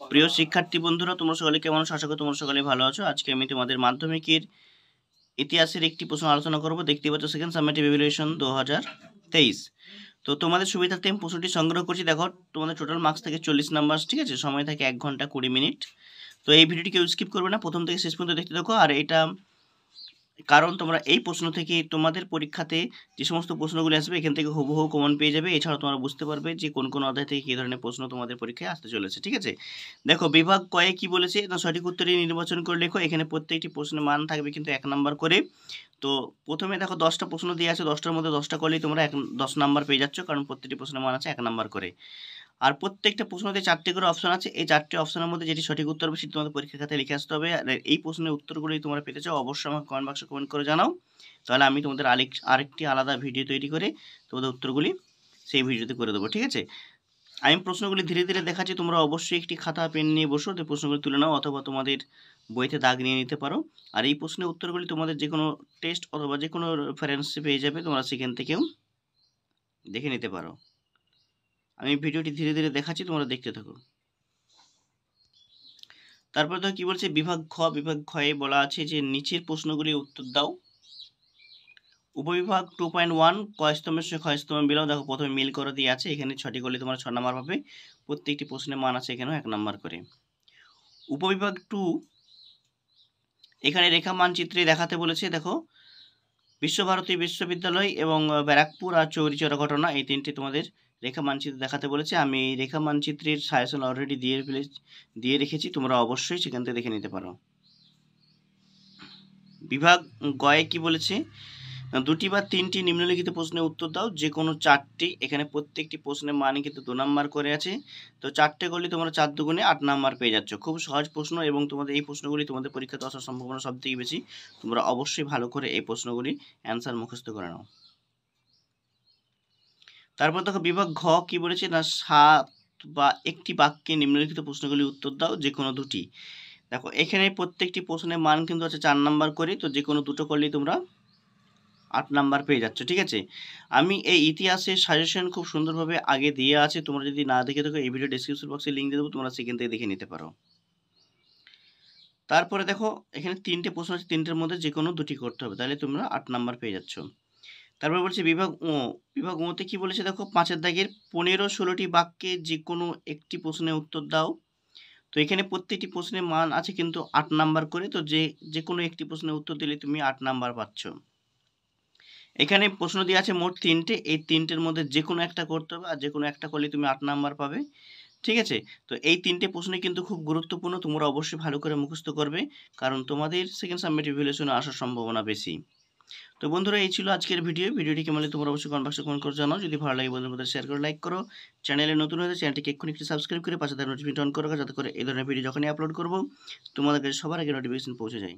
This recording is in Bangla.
প্রিয় শিক্ষার্থী বন্ধুরা, তোমরা সকলে কেমন আছো? আশা করি তোমরা সকলে ভালো আছো। আজকে আমি তোমাদের মাধ্যমিকের ইতিহাসের একটি প্রশ্ন আলোচনা করব। দেখতে পাচ্ছ সেকেন্ড সামেটিভ ইভ্যালুয়েশন 2023। তো তোমাদের সুবিধার্থে আমি প্রশ্নটি সংগ্রহ করছি। দেখো, তোমাদের টোটাল মার্কস থেকে 40 নাম্বার, ঠিক আছে? সময় থাকে 1 ঘন্টা 20 মিনিট। তো এই ভিডিওটি কেউ স্কিপ করবে না, প্রথম থেকে শেষ পর্যন্ত দেখতে থাকো। আর এটা কারণ তোমরা এই প্রশ্ন থেকে তোমাদের পরীক্ষাতে যে সমস্ত প্রশ্নগুলি আসবে এখান থেকে হুবহু কমন পেয়ে যাবে। এছাড়া তোমরা বুঝতে পারবে যে কোন কোন অধ্যায় থেকে কী ধরনের প্রশ্ন তোমাদের পরীক্ষায় আসতে চলেছে, ঠিক আছে? দেখো, বিভাগ কয়ে কি বলেছে, না সঠিক উত্তরটি নির্বাচন করে লেখো। এখানে প্রত্যেকটি প্রশ্নের মান থাকবে কিন্তু 1 নাম্বার করে। তো প্রথমে দেখো 10টা প্রশ্ন দিয়ে আছে, 10টার মধ্যে 10টা করলেই তোমরা 10 নাম্বার পেয়ে যাচ্ছ, কারণ প্রত্যেকটি প্রশ্নের মান আছে 1 নাম্বার করে। আর প্রত্যেকটা প্রশ্নতে 4টে করে অপশন আছে। এই 4টে অপশনের মধ্যে যেটি সঠিক উত্তর হবে সেটি তোমাদের পরীক্ষার খাতায় লিখে আসতে হবে। আর এই প্রশ্নের উত্তরগুলি তোমরা পেতে চাও, অবশ্যই আমাকে কমেন্ট বক্সে কমেন্ট করে জানাও। তাহলে আমি তোমাদের আরেকটি আলাদা ভিডিও তৈরি করে তোমাদের উত্তরগুলি সেই ভিডিওতে করে দেবো, ঠিক আছে? আমি প্রশ্নগুলি ধীরে ধীরে দেখাচ্ছি, তোমরা অবশ্যই একটি খাতা পেন নিয়ে বসো, তো প্রশ্নগুলি তুলে নাও অথবা তোমাদের বইতে দাগ নিয়ে নিতে পারো। আর এই প্রশ্নের উত্তরগুলি তোমাদের যে কোনো টেস্ট অথবা যে কোনো রেফারেন্সে পেয়ে যাবে, তোমরা সেখান থেকেও দেখে নিতে পারো। আমি ভিডিওটি ধীরে ধীরে দেখাচ্ছি, তোমরা দেখতে থাকো। তারপর তো কি বলছে, বিভাগ খয়ে বলা আছে যে নিচের প্রশ্নগুলি উত্তর দাও। উপবিভাগ 2.1 ক স্তম্ভের সঙ্গে খ স্তম্ভ মিলাও। দেখো, প্রথমে মিল করে দিয়ে আছে, এখানে 6টি করলে তোমরা 6 নাম্বার পাবে। প্রত্যেকটি প্রশ্নের মান আছে এখানেও 1 নাম্বার করে। উপবিভাগ 2, এখানে রেখা মানচিত্রে দেখাতে বলেছে। দেখো, বিশ্বভারতী বিশ্ববিদ্যালয় এবং ব্যারাকপুর আর চৌরিচৌরা ঘটনা, এই তিনটি তোমাদের রেখা মানচিত্র দেখাতে বলেছে। আমি এই রেখা মানচিত্রের সাজেশন অলরেডি দিয়ে রেখেছি, তোমরা অবশ্যই সেখান থেকে দেখে নিতে পারো। বিভাগ গয়ে কি বলেছে, 2টি বা 3টি নিম্নলিখিত প্রশ্নের উত্তর দাও, যে কোনো 4টি। এখানে প্রত্যেকটি প্রশ্নের মান কিন্তু 2 নাম্বার করে আছে। তো 4টে করলে তোমরা 4 দুগুণে 8 নাম্বার পেয়ে যাচ্ছ। খুব সহজ প্রশ্ন, এবং তোমাদের এই প্রশ্নগুলি তোমাদের পরীক্ষাতে আসার সম্ভাবনা সব থেকে বেশি। তোমরা অবশ্যই ভালো করে এই প্রশ্নগুলি অ্যান্সার মুখস্থ করে নাও। তারপর দেখো, বিভাগ ঘ কি বলেছে, না 7 বা একটি বাক্যে নিম্নলিখিত প্রশ্নগুলি উত্তর দাও, যে কোনো 2টি। দেখো, এখানে প্রত্যেকটি প্রশ্নের মান কিন্তু আছে 4 নাম্বার করে, তো যে কোনো 2টো করলেই তোমরা 8 নাম্বার পেয়ে যাচ্ছ, ঠিক আছে? আমি এই ইতিহাসের সাজেশন খুব সুন্দরভাবে আগে দিয়ে আছে, তোমরা যদি না দেখে থাকো এই ভিডিও ডেসক্রিপশন বক্সে লিঙ্ক দিয়ে দেবো, তোমরা সেখান থেকে দেখে নিতে পারো। তারপরে দেখো, এখানে 3টে প্রশ্ন আছে, 3টের মধ্যে যে কোনো 2টি করতে হবে, তাহলে তোমরা 8 নাম্বার পেয়ে যাচ্ছ। তারপরে বলছে বিভাগ ওতে কি বলেছে, দেখো 5-এর দাগের 15-16টি বাক্যে যে কোনো একটি প্রশ্নের উত্তর দাও। তো এখানে প্রত্যেকটি প্রশ্নের মান আছে কিন্তু 8 নাম্বার করে, তো যে কোনো একটি প্রশ্নের উত্তর দিলে তুমি 8 নাম্বার পাচ্ছ। এখানে প্রশ্ন দিয়ে আছে মোট 3টে, এই 3টের মধ্যে যে কোনো একটা করতে হবে, আর যে কোনো একটা করলে তুমি 8 নাম্বার পাবে, ঠিক আছে? তো এই 3টে প্রশ্নই কিন্তু খুব গুরুত্বপূর্ণ, তোমরা অবশ্যই ভালো করে মুখস্থ করবে, কারণ তোমাদের সেকেন্ড সাবমিটিভ ইভ্যালুয়েশনে আসার সম্ভাবনা বেশি। তো বন্ধুরা, এই ছিল আজকের ভিডিওটি কেমন লাগলো তোমরা অবশ্যই কমেন্ট বক্সে কমেন্ট করে জানাও। যদি ভালো লাগে বন্ধুদের মধ্যে শেয়ার করে লাইক করো। চ্যানেলে নতুন হলে চ্যানেলটিকে এক্ষুনি একটু সাবস্ক্রাইব করে পাশে থাকা নোটিফিকেশন অন করো, যাতে করে এই ধরনের ভিডিও যখনই আপলোড করব তোমাদের কাছে সবার আগে নোটিফিকেশন পৌঁছে যায়।